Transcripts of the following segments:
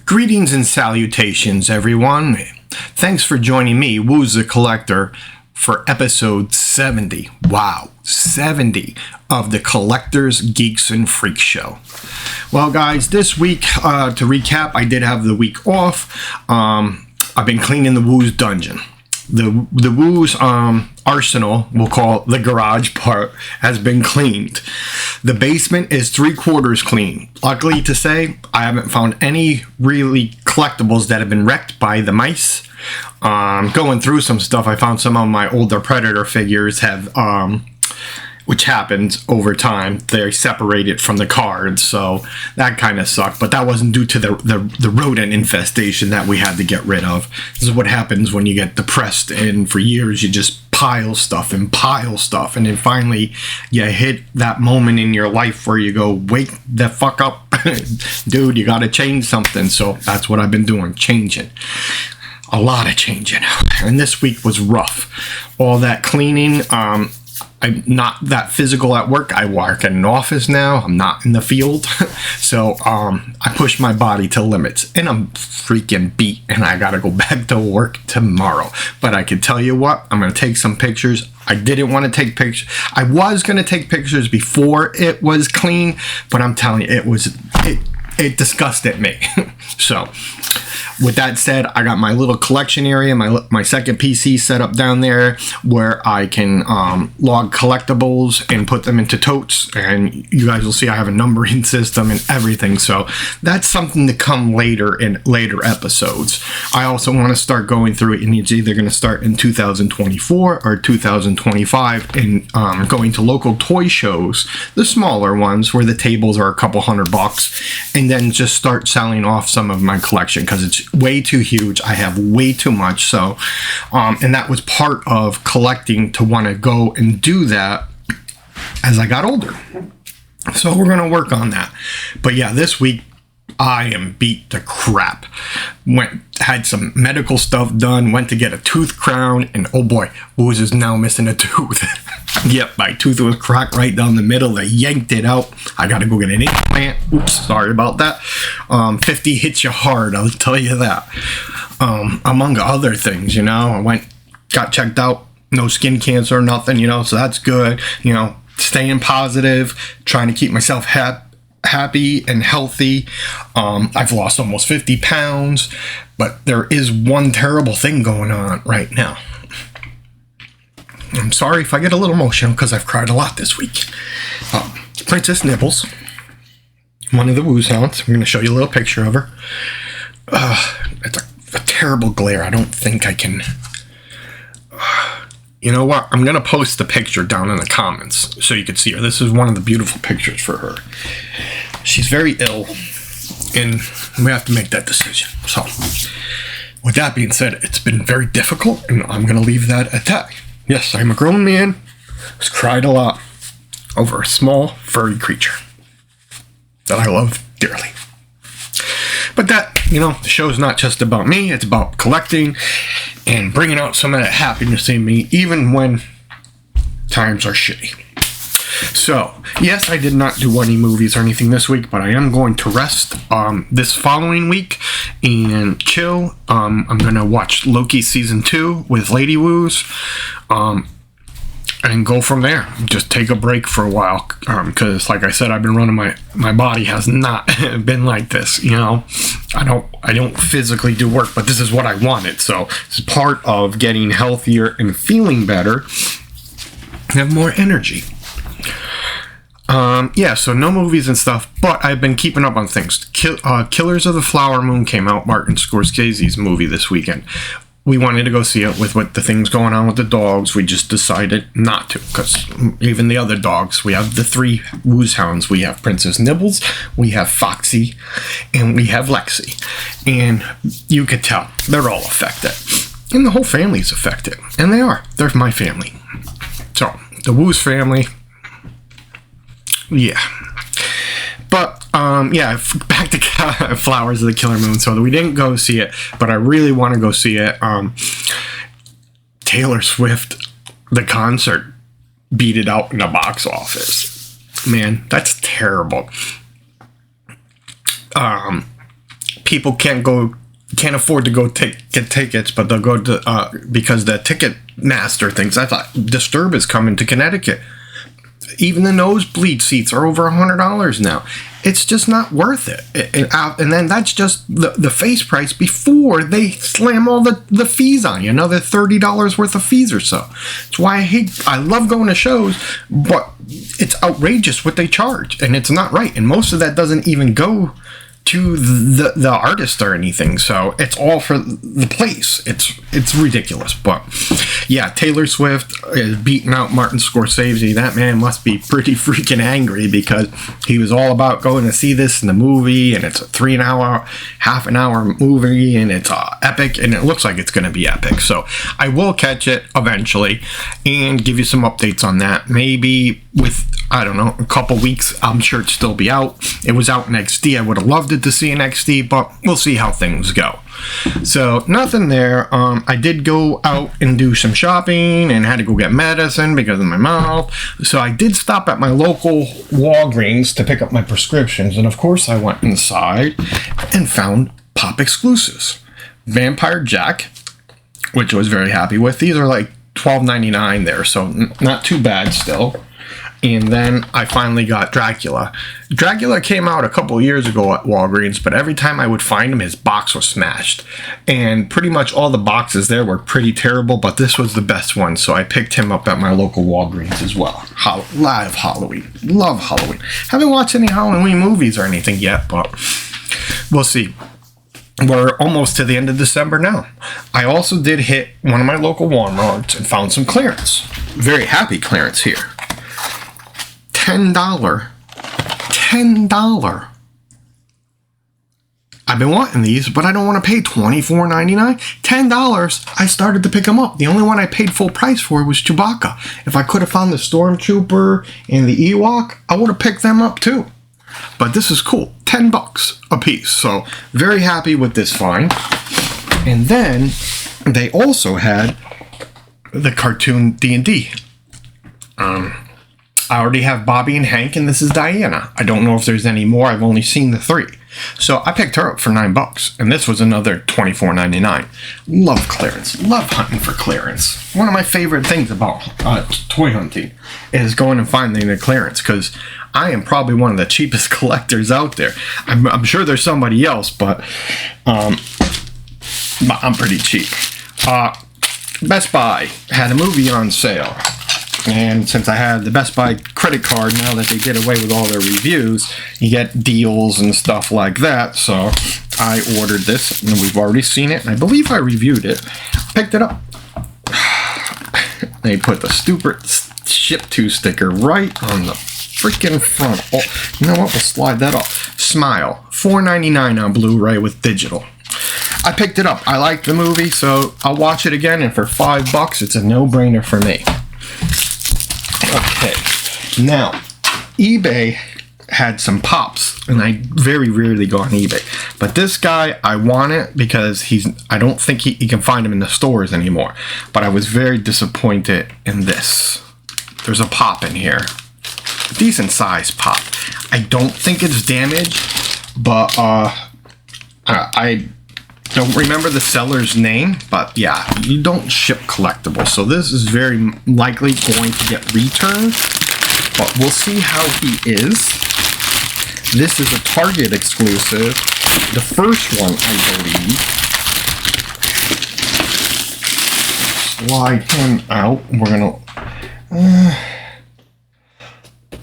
Greetings and salutations, everyone. Thanks for joining me, Woo's the Collector, for episode 70. Wow, 70 of the Collectors, Geeks, and FreakShow. Well, guys, this week, to recap, I did have the week off. I've been cleaning the Woo's dungeon. The Woo's arsenal, we'll call it the garage part, has been cleaned. The basement is 3/4 clean. Luckily to say, I haven't found any really collectibles that have been wrecked by the mice. Going through some stuff, I found some of my older Predator figures have, which happens over time, they're separated from the cards, so that kind of sucked. But that wasn't due to the rodent infestation that we had to get rid of. This is what happens when you get depressed, and for years you just pile stuff, and then finally you hit that moment in your life where you go, wake the fuck up. Dude, you gotta change something. So that's what I've been doing, changing. A lot of changing. And this week was rough. All that cleaning, I'm not that physical at work. I work in an office now. I'm not in the field. So I push my body to limits, and I'm freaking beat, and I gotta go back to work tomorrow. But I can tell you what, I'm gonna take some pictures. I didn't want to take pictures. I was gonna take pictures before it was clean, but I'm telling you, it disgusted me. So with that said, I got my little collection area, my second PC set up down there where I can log collectibles and put them into totes, and you guys will see I have a numbering system and everything. So that's something to come later in later episodes. I also want to start going through it, and it's either going to start in 2024 or 2025 and going to local toy shows, the smaller ones where the tables are a couple $100, and then just start selling off some of my collection because it's way too huge. I have way too much. So and that was part of collecting, to want to go and do that as I got older. So we're going to work on that. But yeah, this week I am beat to crap. Had some medical stuff done, went to get a tooth crown, and oh boy, Wooz is now missing a tooth. Yep, my tooth was cracked right down the middle. They yanked it out. I gotta go get an implant. Oops, sorry about that. 50 hits you hard, I'll tell you that. Among other things, I got checked out, no skin cancer or nothing, so that's good. Staying positive, trying to keep myself happy and healthy. I've lost almost 50 pounds, but there is one terrible thing going on right now. I'm sorry if I get a little emotional because I've cried a lot this week. Princess Nibbles, one of the Woo's hounds. I'm going to show you a little picture of her. It's a terrible glare. I don't think I can. You know what? I'm going to post the picture down in the comments so you can see her. This is one of the beautiful pictures for her. She's very ill, and we have to make that decision. So, with that being said, it's been very difficult, and I'm going to leave that at that. Yes, I'm a grown man who's cried a lot over a small, furry creature that I love dearly. But that, the show's not just about me. It's about collecting and bringing out some of that happiness in me, even when times are shitty. So, yes, I did not do any movies or anything this week, but I am going to rest this following week and chill. I'm going to watch Loki Season 2 with Lady Woos and go from there. Just take a break for a while because, like I said, I've been running my body has not been like this. I don't physically do work, but this is what I wanted. So it's part of getting healthier and feeling better, have more energy. So no movies and stuff, but I've been keeping up on things. Killers of the Flower Moon came out, Martin Scorsese's movie, this weekend. We wanted to go see it with what the things going on with the dogs. We just decided not to, because even the other dogs, we have the 3 Woo's hounds. We have Princess Nibbles, we have Foxy, and we have Lexi. And you could tell, they're all affected. And the whole family's affected. And they are. They're my family. So, the Woo's family, yeah. But, back to Flowers of the Killer Moon. So we didn't go see it, but I really want to go see it. Taylor Swift, the concert, beat it out in the box office. Man, that's terrible. people can't afford to go get tickets, but they'll go to because the ticket master thinks, I thought Disturb is coming to Connecticut. Even the nosebleed seats are over $100 now. It's just not worth it. And then that's just the face price before they slam all the fees on you. Another $30 worth of fees or so. That's why I love going to shows, but it's outrageous what they charge. And it's not right. And most of that doesn't even go to the artist or anything, so it's all for the place. It's ridiculous. But yeah, Taylor Swift is beating out Martin Scorsese. That man must be pretty freaking angry, because he was all about going to see this in the movie, and it's a half an hour movie, and it's epic, and it looks like it's going to be epic. So I will catch it eventually and give you some updates on that. Maybe with, I don't know, a couple weeks. I'm sure it'll still be out. It was out in XD. I would have loved it to see in XD, but we'll see how things go. So nothing there. I did go out and do some shopping and had to go get medicine because of my mouth. So I did stop at my local Walgreens to pick up my prescriptions. And of course I went inside and found Pop exclusives. Vampire Jack, which I was very happy with. These are like $12.99 there, so not too bad still. And then I finally got Dracula. Dracula came out a couple years ago at Walgreens, but every time I would find him, his box was smashed. And pretty much all the boxes there were pretty terrible, but this was the best one, so I picked him up at my local Walgreens as well. Live Halloween. Love Halloween. Haven't watched any Halloween movies or anything yet, but we'll see. We're almost to the end of December now. I also did hit one of my local Walmarts and found some clearance. Very happy clearance here. $10. I've been wanting these, but I don't want to pay $24.99. $10. I started to pick them up. The only one I paid full price for was Chewbacca. If I could have found the Stormtrooper and the Ewok, I would have picked them up too. But this is cool. $10 a piece. So very happy with this find. And then they also had the cartoon D&D. I already have Bobby and Hank, and this is Diana. I don't know if there's any more. I've only seen the 3. So I picked her up for $9, and this was another $24.99. Love clearance. Love hunting for clearance. One of my favorite things about toy hunting is going and finding the clearance, because I am probably one of the cheapest collectors out there. I'm sure there's somebody else, but I'm pretty cheap. Best Buy had a movie on sale. And since I had the Best Buy credit card, now that they did away with all their reviews, you get deals and stuff like that. So I ordered this, and we've already seen it, and I believe I reviewed it. Picked it up. They put the stupid ship to sticker right on the freaking front. Oh, you know what? We'll slide that off. Smile. $4.99 on Blu-ray with digital. I picked it up. I like the movie, so I'll watch it again, and for $5, it's a no-brainer for me. Okay, now eBay had some pops, and I very rarely go on eBay. But this guy, I want it because I don't think he can find him in the stores anymore. But I was very disappointed in this. There's a pop in here, decent size pop. I don't think it's damaged, but I don't remember the seller's name, but yeah, you don't ship collectibles, so this is very likely going to get returned, but we'll see how he is. This is a Target exclusive, the first one, I believe. Slide him out. We're gonna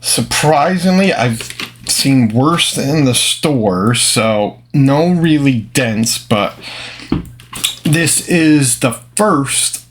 surprisingly, I've seen worse in the store, so no really dents, but this is the first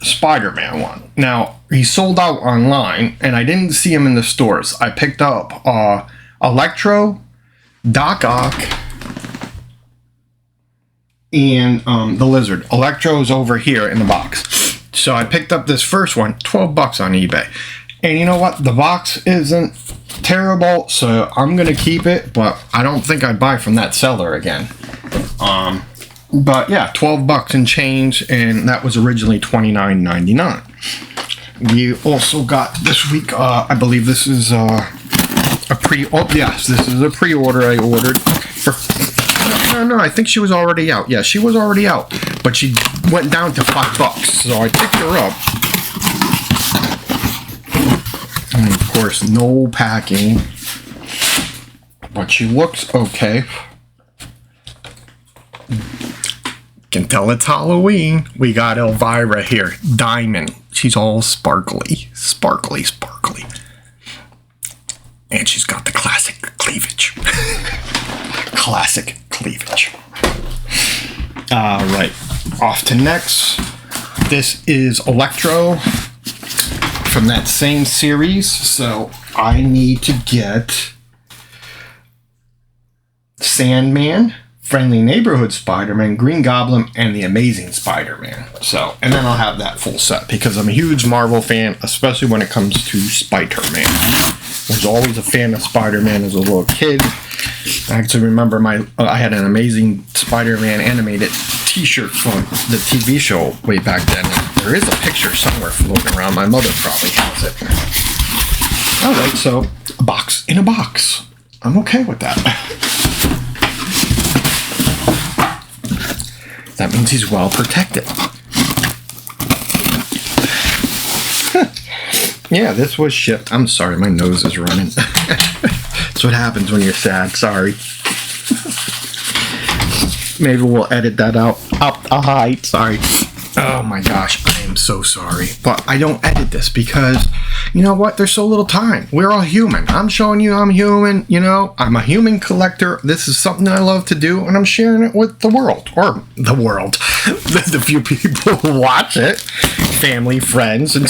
Spider-Man one. Now, he sold out online, and I didn't see him in the stores. I picked up Electro, Doc Ock, and the Lizard. Electro is over here in the box. So I picked up this first one, $12 on eBay. And you know what? The box isn't terrible, so I'm gonna keep it, but I don't think I'd buy from that seller again. But yeah, $12 and change, and that was originally $29.99. We also got this week, I believe this is this is a pre-order I ordered for No, I think she was already out. Yeah, she was already out. But she went down to $5. So I picked her up. And of course, no packing. But she looks okay. Can tell it's Halloween. We got Elvira here. Diamond. She's all sparkly. Sparkly. And she's got the classic cleavage. Classic cleavage. Alright. Off to next. This is Electro from that same series. So I need to get Sandman, Friendly Neighborhood Spider-Man, Green Goblin, and the Amazing Spider-Man. So, and then I'll have that full set because I'm a huge Marvel fan, especially when it comes to Spider-Man. I was always a fan of Spider-Man as a little kid. I actually remember I had an Amazing Spider-Man animated t-shirt from the TV show way back then. There is a picture somewhere floating around. My mother probably has it. Alright, so a box in a box. I'm okay with that. That means he's well protected. Yeah, this was shipped. I'm sorry, my nose is running. That's what happens when you're sad. Sorry. Maybe we'll edit that out. Hi. Sorry. Oh my gosh, I am so sorry. But I don't edit this because, you know what? There's so little time. We're all human. I'm showing you I'm human. You know, I'm a human collector. This is something I love to do, and I'm sharing it with the world. Or the world. The few people who watch it. Family, friends, and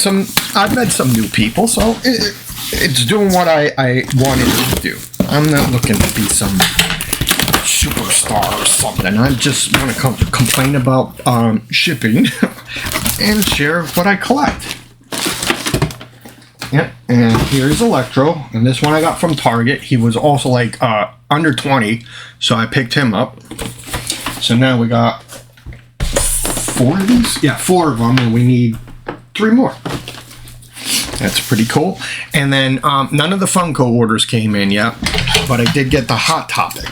I've met some new people, so it's doing what I wanted to do. I'm not looking to be some superstar or something. I just want to complain about shipping and share what I collect. Yep, and here's Electro, and this one I got from Target. He was also like under 20, so I picked him up. So now we got 4 of these? Yeah, 4 of them, and we need 3 more. That's pretty cool. And then none of the Funko orders came in yet, but I did get the Hot Topic.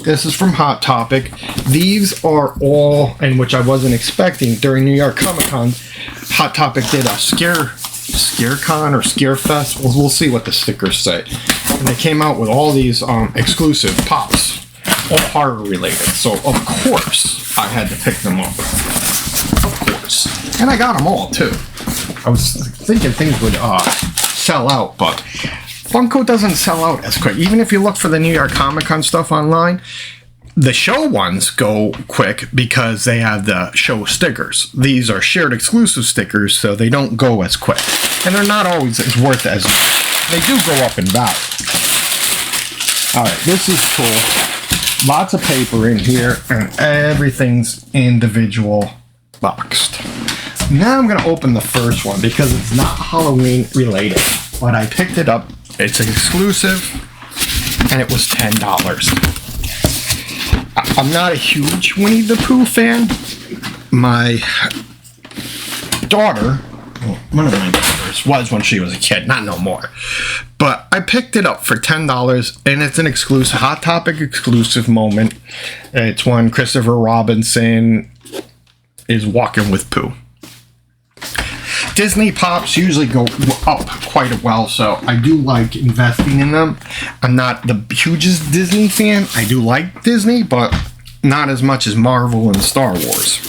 This is from Hot Topic. These are all, and which I wasn't expecting, during New York Comic Con, Hot Topic did a ScareCon or ScareFest. We'll see what the stickers say. And they came out with all these exclusive pops, all horror related. So of course I had to pick them up. Of course. And I got them all too. I was thinking things would sell out, but Funko doesn't sell out as quick. Even if you look for the New York Comic Con stuff online, the show ones go quick because they have the show stickers. These are shared exclusive stickers, so they don't go as quick. And they're not always as worth as much. They do go up in value. Alright, this is cool. Lots of paper in here, and everything's individual boxed. Now I'm going to open the first one because it's not Halloween related, but I picked it up. It's an exclusive, and it was $10. I'm not a huge Winnie the Pooh fan. My daughter, one of my daughters, was when she was a kid, not no more. But I picked it up for $10, and it's an exclusive, Hot Topic exclusive moment. It's when Christopher Robinson is walking with Pooh. Disney Pops usually go up quite well, so I do like investing in them. I'm not the hugest Disney fan. I do like Disney, but not as much as Marvel and Star Wars.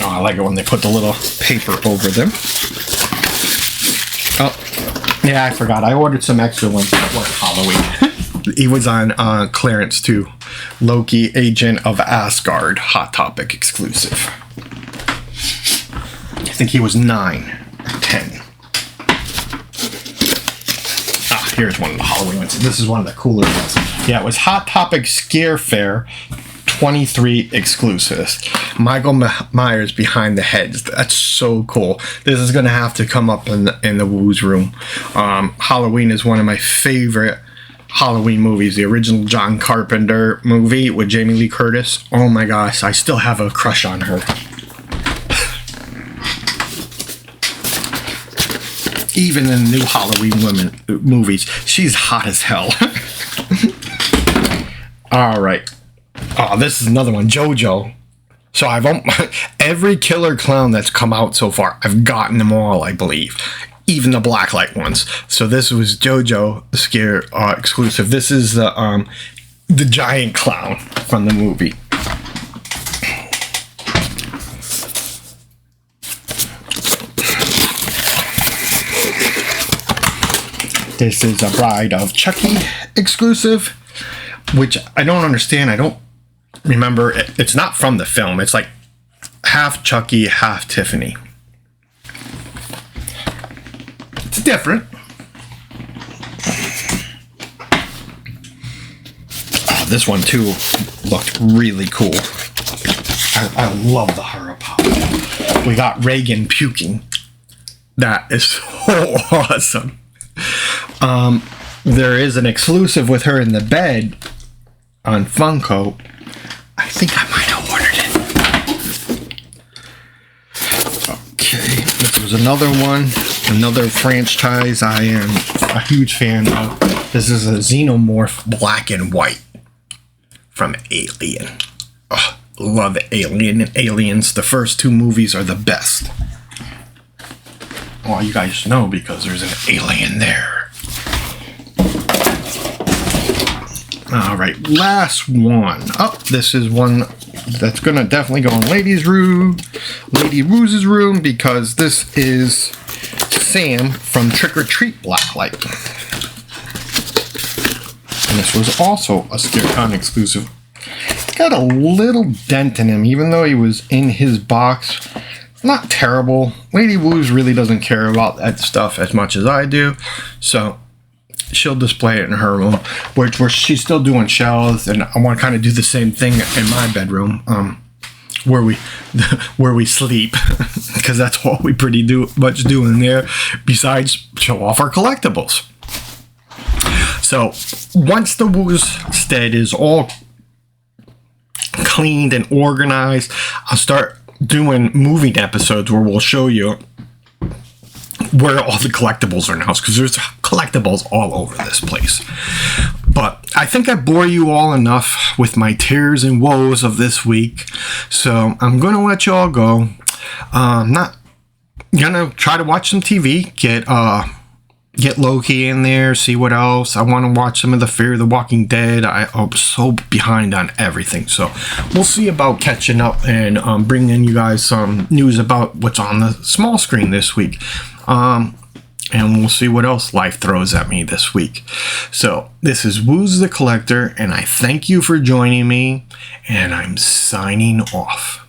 Oh, I like it when they put the little paper over them. Oh, yeah, I forgot. I ordered some extra ones for Halloween. He was on clearance too. Loki, Agent of Asgard, Hot Topic exclusive. I think he was 9 or 10. Ah, here's one of the Halloween ones. This is one of the cooler ones. Yeah, it was Hot Topic Scare Fair 23 exclusives. Michael Myers behind the heads. That's so cool. This is going to have to come up in the Woo's room. Halloween is one of my favorite Halloween movies. The original John Carpenter movie with Jamie Lee Curtis. Oh my gosh, I still have a crush on her. Even in the new Halloween movies, she's hot as hell. All right. Oh, this is another one, JoJo. So every killer clown that's come out so far, I've gotten them all, I believe, even the blacklight ones. So this was JoJo the Scare exclusive. This is the giant clown from the movie. This is a Bride of Chucky exclusive, which I don't understand. I don't remember. It's not from the film. It's like half Chucky, half Tiffany. It's different. Oh, this one too looked really cool. I love the horror pop. We got Reagan puking. That is so awesome. There is an exclusive with her in the bed on Funko. I think I might have ordered it. Okay, this was another one, another franchise I am a huge fan of. This is a Xenomorph black and white from Alien. Oh, love Alien and Aliens. The first two movies are the best. Well, you guys know because there's an alien there. All right, last one. Oh, this is one that's gonna definitely go in Lady Wu's room because this is Sam from Trick or Treat Blacklight, and this was also a ScareCon exclusive. It's got a little dent in him, even though he was in his box. Not terrible. Lady Wu's really doesn't care about that stuff as much as I do, so she'll display it in her room, where she's still doing shelves, and I want to kind of do the same thing in my bedroom, where we sleep, because that's all we pretty much do in there, besides show off our collectibles. So once the Wu's stead is all cleaned and organized, I'll start doing moving episodes where we'll show you where all the collectibles are now, because there's collectibles all over this place. But I think I bore you all enough with my tears and woes of this week, so I'm gonna let you all go. I'm not gonna try to watch some TV, get Loki in there, see what else. I want to watch some of the Fear the Walking Dead. I'm so behind on everything, so we'll see about catching up and bringing you guys some news about what's on the small screen this week. And we'll see what else life throws at me this week. So this is Woo's the Collector, and I thank you for joining me, and I'm signing off.